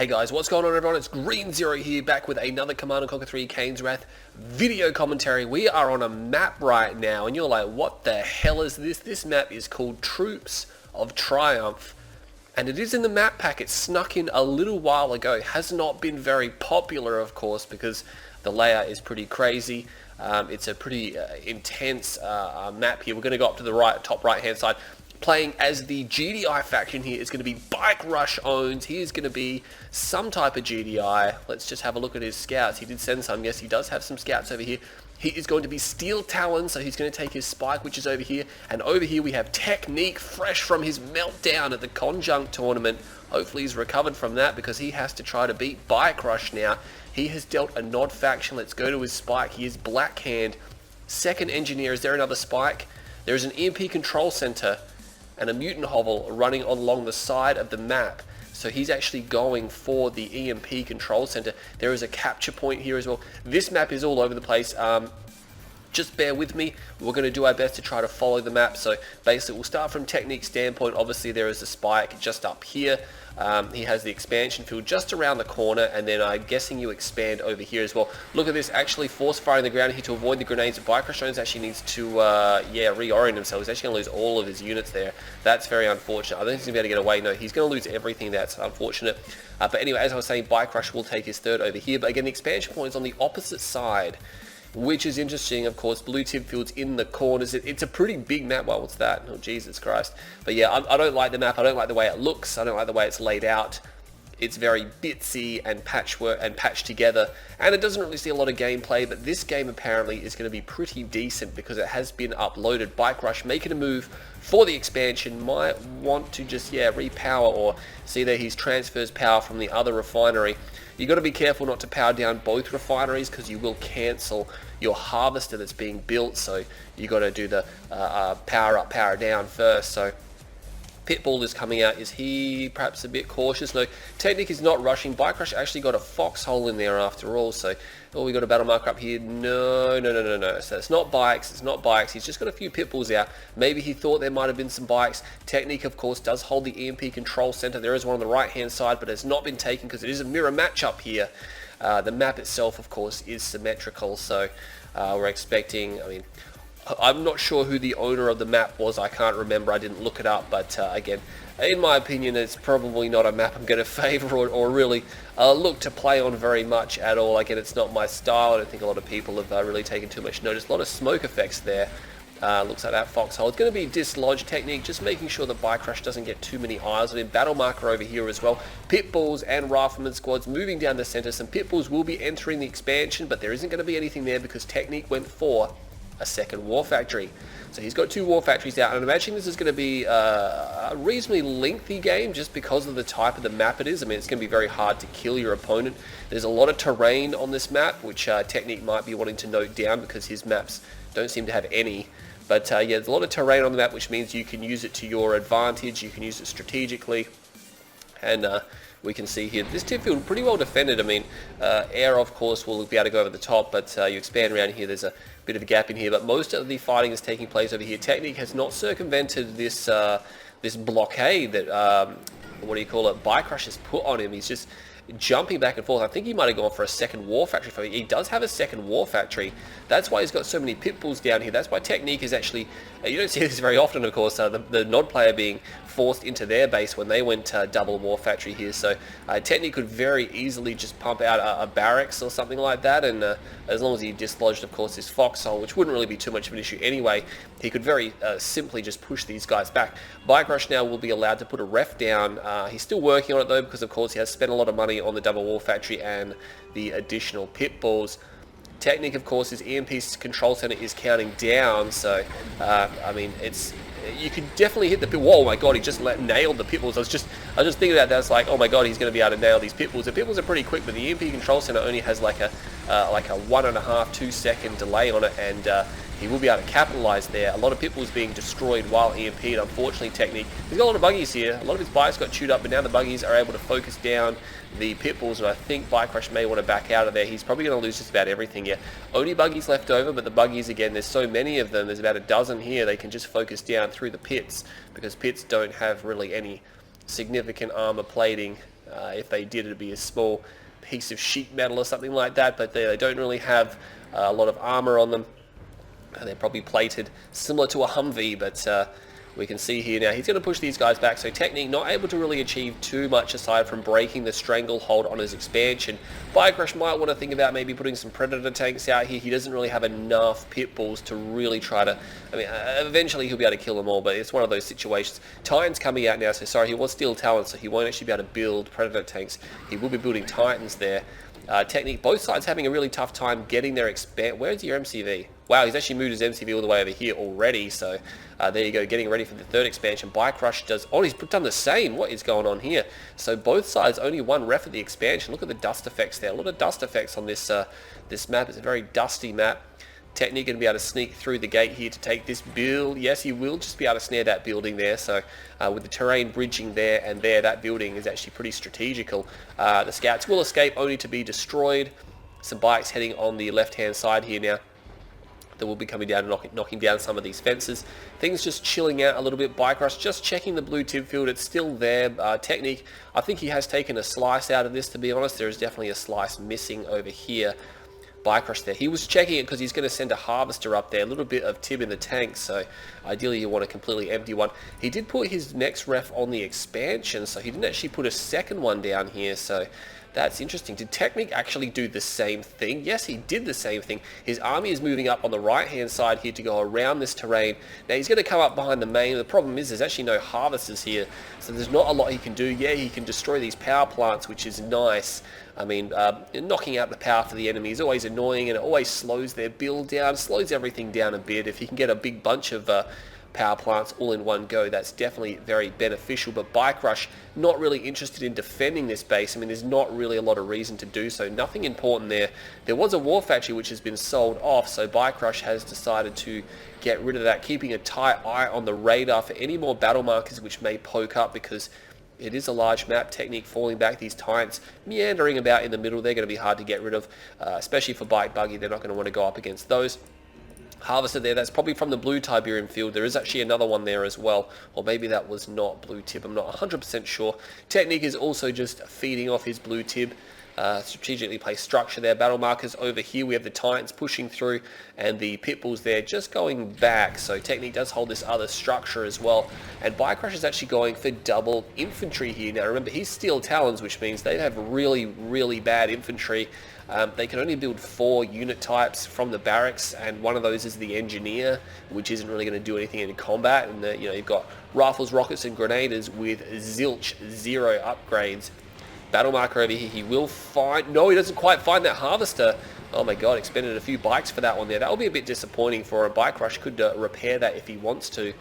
Hey guys, what's going on everyone? It's Green Zero here, back with another Command & Conquer 3 Kane's Wrath video commentary. We are on a map right now, and you're like, what the hell is this? This map is called Troops of Triumph, and it is in the map pack. It snuck in a little while ago. It has not been very popular, of course, because the layout is pretty crazy. It's a pretty intense map here. We're going to go up to the top right hand side. Playing as the GDI faction here is going to be bike-RUsh+ownz. He is going to be some type of GDI. Let's just have a look at his scouts. He did send some. Yes, he does have some scouts over here. He is going to be Steel Talon, so he's going to take his spike, which is over here. And over here we have Technique, fresh from his meltdown at the Conjunct tournament. Hopefully he's recovered from that, because he has to try to beat bike-RUsh now. He has dealt a Nod faction. Let's go to his spike. He is Black Hand. Second engineer. Is there another spike? There is an EMP control center and a mutant hovel running along the side of the map. So he's actually going for the EMP control center. There is a capture point here as well. This map is all over the place. Just bear with me. We're going to do our best to try to follow the map. So basically we'll start from Technique standpoint. Obviously there is a spike just up here. He has the expansion field just around the corner, and then I'm guessing you expand over here as well. Look at this, actually force firing the ground here to avoid the grenades. bike-RUsh+ownz actually needs to reorient himself. He's actually going to lose all of his units there. That's very unfortunate. I don't think he's going to be able to get away. No, he's going to lose everything. That's unfortunate. But anyway, as I was saying, bike-RUsh will take his third over here. But again, the expansion point is on the opposite side, which is interesting. Of course, blue tip fields in the corners. It's a pretty big map. Well, what's that? Oh, Jesus Christ. But yeah, I don't like the map. I don't like the way it looks. I don't like the way it's laid out. It's very bitsy and patchwork and patched together, and it doesn't really see a lot of gameplay. But this game apparently is going to be pretty decent because it has been uploaded. bike-RUsh making a move for the expansion. Might want to just repower, or see that he transfers power from the other refinery. You got to be careful not to power down both refineries, because you will cancel your harvester that's being built. So you got to do the power up, power down first. So Pitbull is coming out. Is he perhaps a bit cautious? No, Technique is not rushing. bike-RUsh actually got a foxhole in there after all. So, oh, we got a battle marker up here. No. So it's not bikes. It's not bikes. He's just got a few Pitbulls out. Maybe he thought there might have been some bikes. Technique, of course, does hold the EMP control center. There is one on the right-hand side, but it's not been taken because it is a mirror matchup here. The map itself, of course, is symmetrical. So we're expecting, I'm not sure who the owner of the map was. I can't remember. I didn't look it up. But again, in my opinion, it's probably not a map I'm going to favor or really look to play on very much at all. Again, it's not my style. I don't think a lot of people have really taken too much notice. A lot of smoke effects there. Looks like that foxhole. It's going to be dislodged. Technique, just making sure that bike-RUsh doesn't get too many eyes on him. Battle marker over here as well. Pitbulls and rifleman squads moving down the center. Some Pitbulls will be entering the expansion, but there isn't going to be anything there because Technique went for a second war factory. So he's got 2 war factories out, and I'm imagining this is going to be a reasonably lengthy game just because of the type of the map it is. It's going to be very hard to kill your opponent. There's a lot of terrain on this map, which Technique might be wanting to note down because his maps don't seem to have any. But yeah, there's a lot of terrain on the map, which means you can use it to your advantage. You can use it strategically. And we can see here, this tip field pretty well defended. Air, of course, will be able to go over the top, but you expand around here, there's a bit of a gap in here. But most of the fighting is taking place over here. Technique has not circumvented this this blockade that, bike-RUsh has put on him. He's just jumping back and forth. I think he might have gone for a second war factory. He does have a second war factory. That's why he's got so many Pitbulls down here. That's why Technique is actually, you don't see this very often, of course, the Nod player being forced into their base when they went double war factory here. So Technique could very easily just pump out a barracks or something like that, and as long as he dislodged, of course, this foxhole, which wouldn't really be too much of an issue anyway, he could very simply just push these guys back. bike-RUsh now will be allowed to put a ref down. He's still working on it though, because of course he has spent a lot of money on the double war factory and the additional Pitbulls. Technique, of course, his EMP control center is counting down, so it's, you could definitely hit the pit. Whoa, my god, he just nailed the Pitbulls. I was just thinking about that. It's like, oh my god, he's going to be able to nail these Pitbulls. The Pitbulls are pretty quick, but the EMP control center only has like a 1.5-2 second delay on it, and he will be able to capitalize there. A lot of Pitbulls being destroyed while EMP'd. Unfortunately, Technique, he's got a lot of buggies here. A lot of his bikes got chewed up, but now the buggies are able to focus down the Pitbulls, and I think bike-RUsh may want to back out of there. He's probably going to lose just about everything here. Only buggies left over, but the buggies, again, there's so many of them. There's about a dozen here. They can just focus down through the pits, because pits don't have really any significant armor plating If they did, it'd be a small piece of sheet metal or something like that, but they don't really have a lot of armor on them. They're probably plated similar to a Humvee, but we can see here now he's going to push these guys back. So Technique not able to really achieve too much aside from breaking the stranglehold on his expansion. bike-RUsh might want to think about maybe putting some Predator tanks out here. He doesn't really have enough pit bulls to really try to, I mean, eventually he'll be able to kill them all, but it's one of those situations. Titan's coming out now, so sorry, he was Steel Talon, so he won't actually be able to build Predator tanks. He will be building Titans there. Technique, both sides having a really tough time getting their where's your MCV? Wow, he's actually moved his MCV all the way over here already, so there you go, getting ready for the third expansion. bike-RUsh does, oh, he's done the same. What is going on here? So both sides only one ref at the expansion. Look at the dust effects there. A lot of dust effects on this this map. It's a very dusty map. Technique going to be able to sneak through the gate here to take this build. Yes, he will just be able to snare that building there. So with the terrain bridging there and there, that building is actually pretty strategical. The scouts will escape only to be destroyed. Some bikes heading on the left-hand side here now. They will be coming down and knocking down some of these fences. Things just chilling out a little bit. bike-RUsh just checking the blue tip field. It's still there. Technique, I think he has taken a slice out of this, to be honest. There is definitely a slice missing over here. bike-RUsh there. He was checking it because he's going to send a harvester up there. A little bit of tib in the tank, so ideally you want a completely empty one. He did put his next ref on the expansion, so he didn't actually put a second one down here, so that's interesting. Did Technique actually do the same thing? Yes, he did the same thing. His army is moving up on the right-hand side here to go around this terrain. Now, he's going to come up behind the main. The problem is there's actually no harvesters here, so there's not a lot he can do. Yeah, he can destroy these power plants, which is nice. I mean, knocking out the power for the enemy is always annoying, and it always slows their build down, slows everything down a bit. If he can get a big bunch of power plants all in one go, that's definitely very beneficial. But bike-RUsh not really interested in defending this base. I mean, there's not really a lot of reason to do so. Nothing important there. There was a war factory which has been sold off, so bike-RUsh has decided to get rid of that, keeping a tight eye on the radar for any more battle markers which may poke up, because it is a large map. Technique falling back, these Titans meandering about in the middle. They're going to be hard to get rid of, especially for bike buggy. They're not going to want to go up against those. Harvester there, that's probably from the blue Tiberium field. There is actually another one there as well, or maybe that was not blue tib, I'm not 100% sure. Technique is also just feeding off his blue tib. Strategically placed structure there. Battle markers over here. We have the Titans pushing through and the Pitbulls there just going back. So Technique does hold this other structure as well. And bike-RUsh is actually going for double infantry here. Now remember, he's Steel Talons, which means they have really, really bad infantry. They can only build 4 unit types from the barracks, and one of those is the engineer, which isn't really going to do anything in combat. And you know, you've got rifles, rockets, and grenadiers with zilch 0 upgrades. Battle marker over here. He will find. No, he doesn't quite find that harvester. Oh my god! Expended a few bikes for that one there. That will be a bit disappointing for a bike-RUsh. Could repair that if he wants to,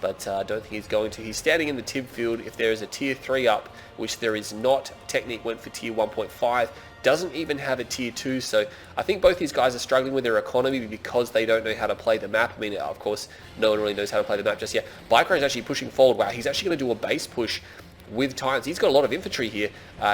but I don't think he's going to. He's standing in the tib field. If there is a tier 3 up, which there is not, Technique went for tier 1.5. Doesn't even have a tier 2, so I think both these guys are struggling with their economy because they don't know how to play the map. I mean, of course, no one really knows how to play the map just yet. bike-RUsh is actually pushing forward. Wow, he's actually going to do a base push with Titans. He's got a lot of infantry here.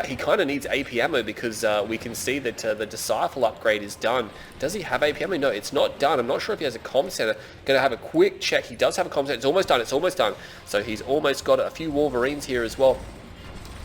He kind of needs AP ammo because we can see that the Disciple upgrade is done. Does he have AP ammo? No, it's not done. I'm not sure if he has a comm center. Going to have a quick check. He does have a comm center. It's almost done. It's almost done. So he's almost got a few Wolverines here as well.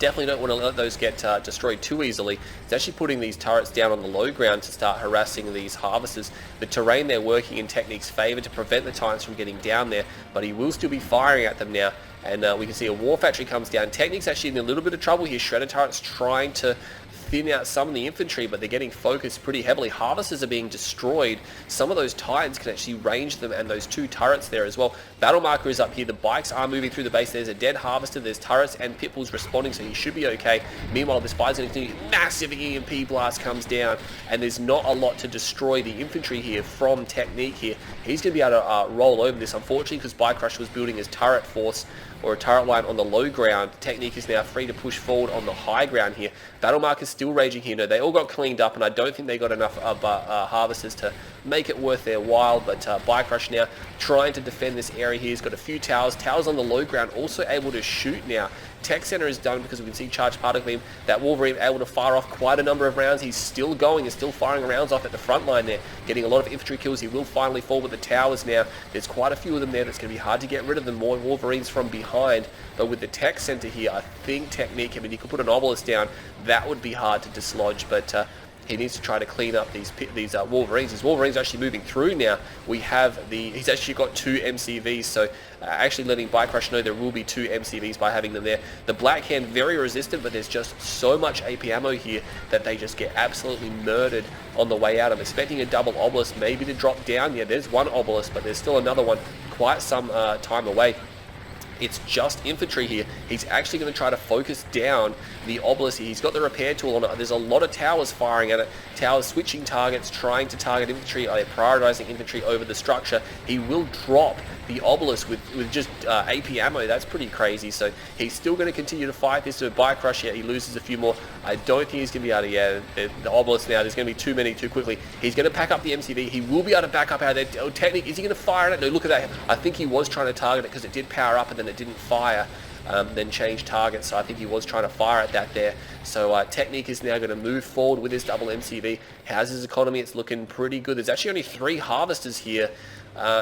Definitely don't want to let those get destroyed too easily. He's actually putting these turrets down on the low ground to start harassing these harvesters. The terrain there working in Technique's favor to prevent the Titans from getting down there, but he will still be firing at them now. And we can see a war factory comes down. Technique's actually in a little bit of trouble here. Shredder turrets trying to thin out some of the infantry, but they're getting focused pretty heavily. Harvesters are being destroyed. Some of those Titans can actually range them, and those 2 turrets there as well. Battle marker is up here. The bikes are moving through the base. There's a dead harvester. There's turrets and Pitbulls responding, so he should be okay. Meanwhile, the Spies are going to continue. Massive EMP blast comes down, and there's not a lot to destroy the infantry here from Technique here. He's going to be able to roll over this, unfortunately, because bike-RUsh was building his turret force or a turret line on the low ground. Technique is now free to push forward on the high ground here. Battle marker is still raging here. No, they all got cleaned up, and I don't think they got enough harvesters to make it worth their while. But bike-RUsh now trying to defend this area here. He's got a few towers. Towers on the low ground, also able to shoot now. Tech Center is done because we can see Charged Particle Beam. That Wolverine able to fire off quite a number of rounds. He's still going, he's still firing rounds off at the front line there, getting a lot of infantry kills. He will finally fall with the towers now. There's quite a few of them there. That's going to be hard to get rid of them. More Wolverines from behind. But with the Tech Center here, I think Technique, I mean, you could put an obelisk down. That would be hard to dislodge, but he needs to try to clean up these Wolverines. His Wolverines are actually moving through now. He's actually got 2 MCVs, so actually letting bike-RUsh know there will be 2 MCVs by having them there. The Black Hand, very resistant, but there's just so much AP ammo here that they just get absolutely murdered on the way out. I'm expecting a double obelisk maybe to drop down. Yeah, there's one obelisk, but there's still another one quite some time away. It's just infantry here. He's actually going to try to focus down the obelisk. He's got the repair tool on it. There's a lot of towers firing at it. Towers switching targets, trying to target infantry. They're prioritizing infantry over the structure. He will drop the obelisk with just AP ammo. That's pretty crazy. So he's still going to continue to fight this with bike-RUsh. Yeah, he loses a few more. I don't think he's going to be able to, the obelisk now, there's going to be too many too quickly. He's going to pack up the MCV. He will be able to back up out of there. Oh, Technique, is he going to fire it? No, look at that. I think he was trying to target it because it did power up and then it didn't fire, then change targets. So I think he was trying to fire at that there. So Technique is now going to move forward with his double MCV. How's his economy? It's looking pretty good. There's actually only 3 harvesters here.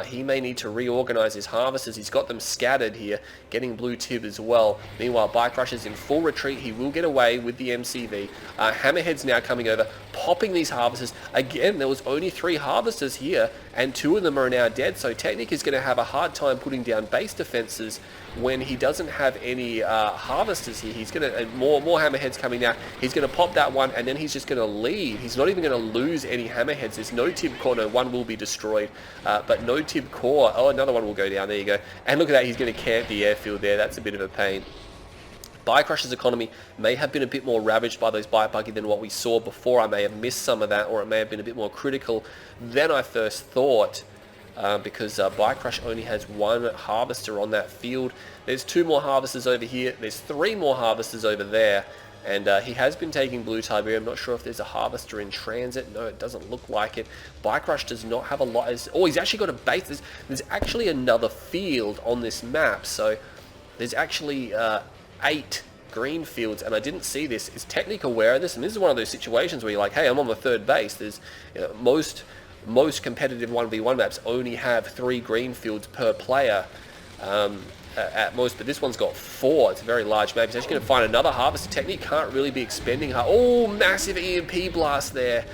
He may need to reorganize his harvesters. He's got them scattered here, getting blue tib as well. Meanwhile, bike-RUsh is in full retreat. He will get away with the MCV. Hammerhead's now coming over, popping these harvesters. Again, there was only 3 harvesters here, and 2 of them are now dead. So Technique is going to have a hard time putting down base defenses when he doesn't have any harvesters here. He's going to more hammerheads coming now. He's going to pop that one, and then he's just going to leave. He's not even going to lose any hammerheads. There's no tib core. No, one will be destroyed, but no tib core. Oh, another one will go down. There you go. And look at that. He's going to camp the airfield there. That's a bit of a pain. bike-RUsh's economy may have been a bit more ravaged by those bike buggy than what we saw before. I may have missed some of that, or it may have been a bit more critical than I first thought. Because bike-RUsh only has 1 harvester on that field. There's 2 more harvesters over here. There's 3 more harvesters over there. And he has been taking blue Tiberium. I'm not sure if there's a harvester in transit. No, it doesn't look like it. bike-RUsh does not have a lot. Oh, he's actually got a base. There's actually another field on this map. So there's actually 8 green fields, and I didn't see this. Is Technique aware of this? And this is one of those situations where you're like, hey, I'm on the 3rd base. There's most competitive 1v1 maps only have 3 green fields per player at most, but this one's got 4. It's a very large map. He's actually going to find another harvester. Technique can't really be expending her. Oh, massive EMP blast there.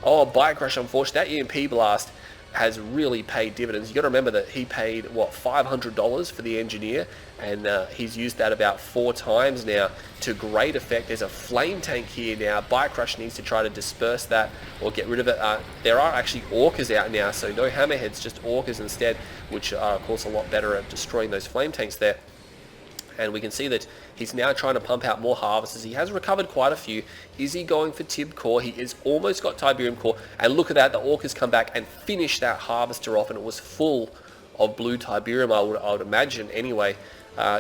Oh, bike-RUsh, unfortunately. That EMP blast has really paid dividends. You got to remember that he paid, what, $500 for the engineer, and he's used that about 4 times now to great effect. There's a flame tank here now. bike-RUsh needs to try to disperse that or get rid of it. There are actually orcas out now, so no hammerheads, just orcas instead, which are, of course, a lot better at destroying those flame tanks there. And we can see that he's now trying to pump out more harvesters. He has recovered quite a few. Is he going for Tib Core? He is almost got Tiberium Core. And look at that, the Orcas come back and finish that harvester off, and it was full of blue Tiberium, I would imagine anyway.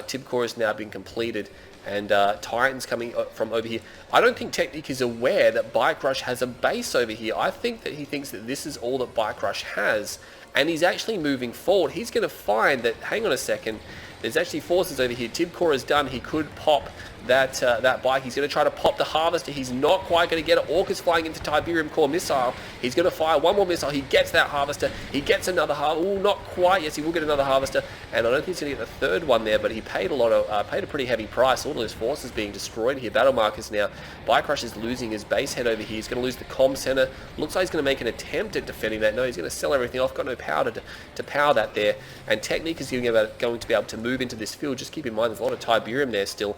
Tib Core has now been completed, and Titan's coming from over here. I don't think Technique is aware that bike-RUsh has a base over here. I think that he thinks that this is all that bike-RUsh has, and he's actually moving forward. He's going to find that, hang on a second, there's actually forces over here. Tib Core is done. He could pop that bike. He's going to try to pop the harvester. He's not quite going to get it. Orcus flying into Tiberium Core missile. He's going to fire 1 more missile. He gets that harvester. He gets another harvester. Oh, not quite. Yes, he will get another harvester. And I don't think he's going to get the 3rd one there, but he paid a pretty heavy price. All those forces being destroyed here. Battle markers now. bike-RUsh is losing his base head over here. He's going to lose the comm center. Looks like he's going to make an attempt at defending that. No, he's going to sell everything off. Got no power to power that there. And Technique is going to be able to move into this field. Just keep in mind, there's a lot of Tiberium there still.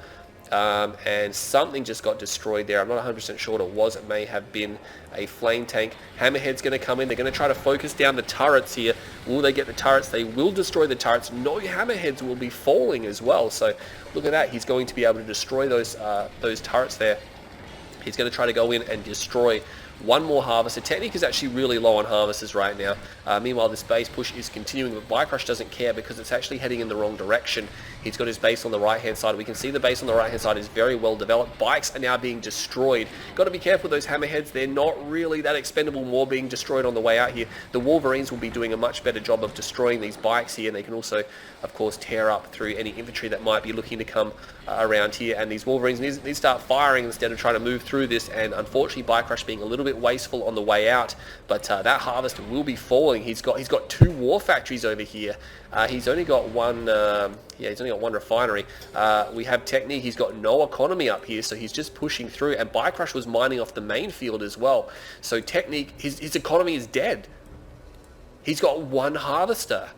And something just got destroyed there. I'm not 100% sure what it was. It may have been a flame tank. Hammerhead's going to come in. They're going to try to focus down the turrets here. Will they get the turrets? They will destroy the turrets. No hammerheads will be falling as well. So look at that. He's going to be able to destroy those turrets there. He's going to try to go in and destroy one more harvester. Technique is actually really low on harvesters right now. Meanwhile, this base push is continuing, but bike-RUsh doesn't care because it's actually heading in the wrong direction. He's got his base on the right-hand side. We can see the base on the right-hand side is very well developed. Bikes are now being destroyed. Got to be careful with those hammerheads. They're not really that expendable, more being destroyed on the way out here. The Wolverines will be doing a much better job of destroying these bikes here, and they can also, of course, tear up through any infantry that might be looking to come around here. And these Wolverines need to start firing instead of trying to move through this, and unfortunately bike-RUsh being a little bit wasteful on the way out, but that harvester will be falling. He's got 2 war factories over here. He's only got one he's only got one refinery. We have Technique. He's got no economy up here, so he's just pushing through, and bike-RUsh was mining off the main field as well. So Technique, his economy is dead. He's got 1 harvester.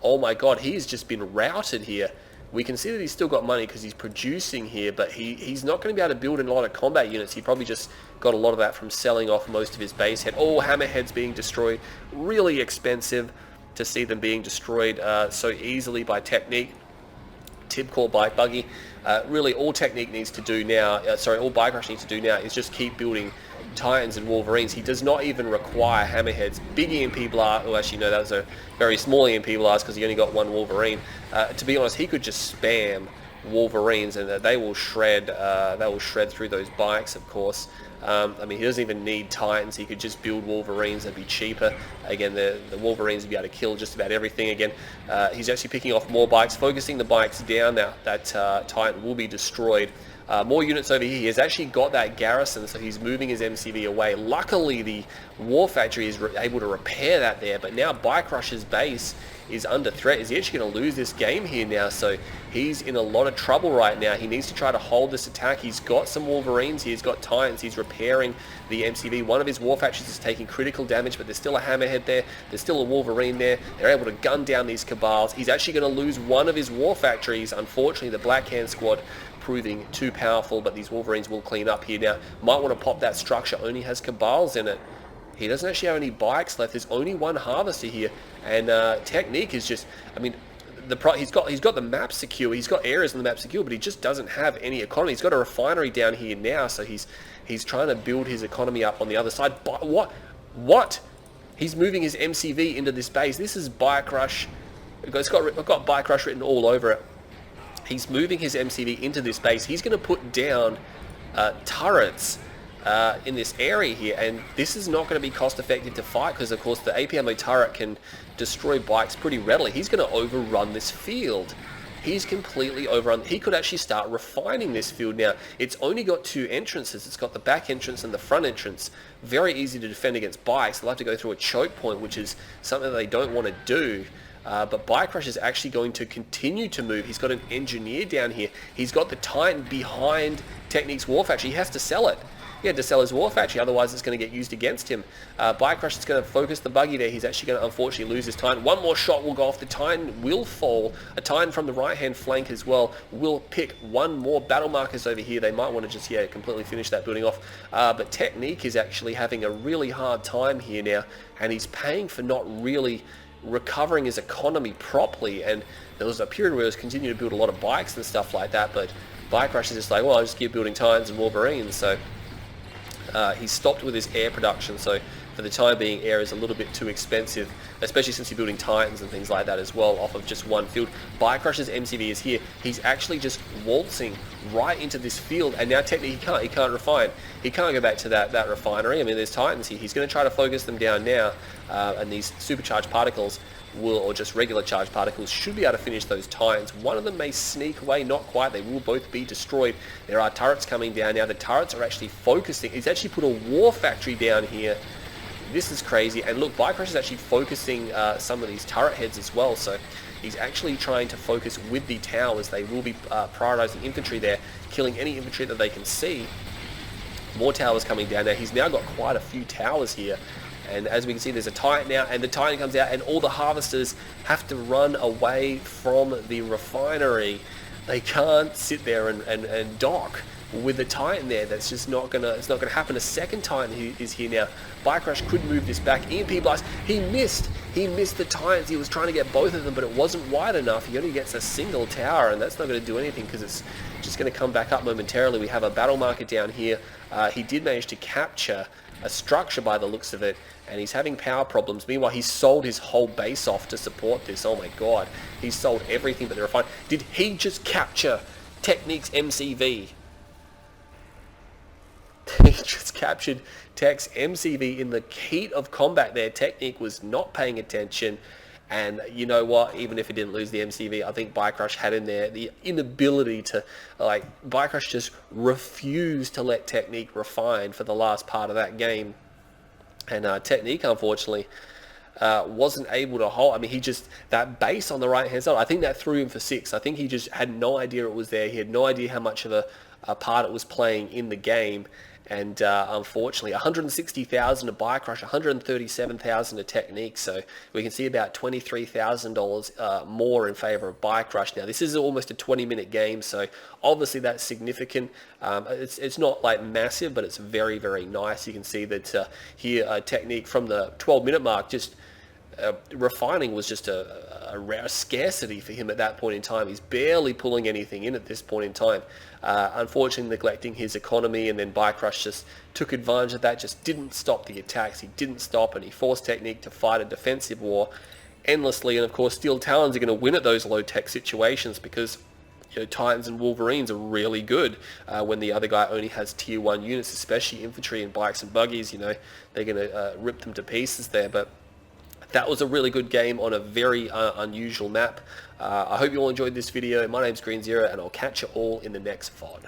Oh my god, he's just been routed here. We can see that he's still got money because he's producing here, but he's not going to be able to build a lot of combat units. He probably just got a lot of that from selling off most of his base head. Oh, hammerheads being destroyed. Really expensive to see them being destroyed so easily by Technique. Tibcore bike buggy. Really, all Technique needs to do now, all bike-RUsh needs to do now is just keep building Titans and Wolverines. He does not even require hammerheads. Big EMP blast, oh actually no, that was a very small EMP blast because he only got 1 Wolverine. To be honest, he could just spam Wolverines and they will shred through those bikes, of course. I mean, he doesn't even need Titans. He could just build Wolverines. That'd be cheaper. Again, the Wolverines would be able to kill just about everything. Again, he's actually picking off more bikes, focusing the bikes down. Now that Titan will be destroyed. More units over here. He has actually got that garrison, so he's moving his MCV away. Luckily, the War Factory is able to repair that there, but now bike-RUsh's base is under threat. Is he actually going to lose this game here now? So he's in a lot of trouble right now. He needs to try to hold this attack. He's got some Wolverines. He's got Titans. He's repairing the MCV. One of his War Factories is taking critical damage, but there's still a hammerhead there. There's still a Wolverine there. They're able to gun down these cabals. He's actually going to lose one of his War Factories. Unfortunately, the Black Hand Squad proving too powerful, but these Wolverines will clean up here now. Might want to pop that structure. Only has cabals in it. He doesn't actually have any bikes left. There's only 1 harvester here, and Technique is just, I mean, he's got the map secure. He's got areas on the map secure, but he just doesn't have any economy. He's got a refinery down here now, so he's trying to build his economy up on the other side. But what? He's moving his MCV into this base. This is bike-RUsh. I've got bike-RUsh written all over it. He's moving his MCV into this base. He's going to put down turrets in this area here, and this is not going to be cost effective to fight because of course the APMO turret can destroy bikes pretty readily. He's going to overrun this field. He's completely overrun. He could actually start refining this field now. It's only got 2 entrances. It's got the back entrance and the front entrance. Very easy to defend against bikes. They'll have to go through a choke point, which is something that they don't want to do. But bike-RUsh is actually going to continue to move. He's got an engineer down here. He's got the Titan behind Technique's War Factory. He has to sell it. He had to sell his War Factory, otherwise it's going to get used against him. bike-RUsh is going to focus the buggy there. He's actually going to unfortunately lose his Titan. One more shot will go off. The Titan will fall. A Titan from the right-hand flank as well will pick 1 more battle markers over here. They might want to just, completely finish that building off. But Technique is actually having a really hard time here now, and he's paying for not really recovering his economy properly. And there was a period where he was continuing to build a lot of bikes and stuff like that, but bike-RUsh is just like, well, I'll just keep building Titans and Wolverines. So he's stopped with his air production, so for the time being air is a little bit too expensive, especially since you're building Titans and things like that as well off of just 1 field. bike-RUsh's MCV is here. He's actually just waltzing right into this field, and now technically he can't refine. He can't go back to that refinery. I mean, there's Titans here. He's going to try to focus them down now, and these supercharged particles or just regular charged particles should be able to finish those Titans. One of them may sneak away, not quite. They will both be destroyed. There are turrets coming down now. The turrets are actually focusing. He's actually put a War Factory down here. This is crazy. And look, bike-RUsh is actually focusing some of these turret heads as well. So he's actually trying to focus with the towers. They will be prioritizing infantry there, killing any infantry that they can see. More towers coming down now. He's now got quite a few towers here. And as we can see, there's a Titan now, and the Titan comes out, and all the harvesters have to run away from the refinery. They can't sit there and dock. with the Titan there. That's just not gonna happen. A second Titan who is here now. bike-RUsh could move this back. EMP blast. He missed the Titans. He was trying to get both of them, but it wasn't wide enough. He only gets a single tower, and that's not going to do anything because it's just going to come back up momentarily. We have a battle marker down here. He did manage to capture a structure by the looks of it, and he's having power problems. Meanwhile, he sold his whole base off to support this. Oh my god, he sold everything but the refine. Did he just capture Technique's MCV? He just captured Tech's MCV in the heat of combat there. Technique was not paying attention, and you know what, even if he didn't lose the MCV, I think bike-RUsh had in there the inability to, like, bike-RUsh just refused to let Technique refine for the last part of that game, and Technique unfortunately wasn't able to hold. I mean, he just, that base on the right hand side, I think that threw him for 6. I think he just had no idea it was there. He had no idea how much of a part it was playing in the game. And unfortunately, 160,000 to bike-RUsh, 137,000 to Technique. So we can see about $23,000 more in favor of bike-RUsh. Now, this is almost a 20-minute game, so obviously that's significant. It's not like massive, but it's very, very nice. You can see that here, Technique from the 12-minute mark, just refining was just a rare scarcity for him at that point in time. He's barely pulling anything in at this point in time. Unfortunately neglecting his economy, and then bike-RUsh just took advantage of that, just didn't stop the attacks. He didn't stop, and he forced Technique to fight a defensive war endlessly. And of course, Steel Talons are going to win at those low-tech situations because, you know, Titans and Wolverines are really good when the other guy only has tier 1 units, especially infantry and bikes and buggies. You know, they're going to rip them to pieces there. But that was a really good game on a very unusual map. I hope you all enjoyed this video. My name's Green Zero, and I'll catch you all in the next VOD.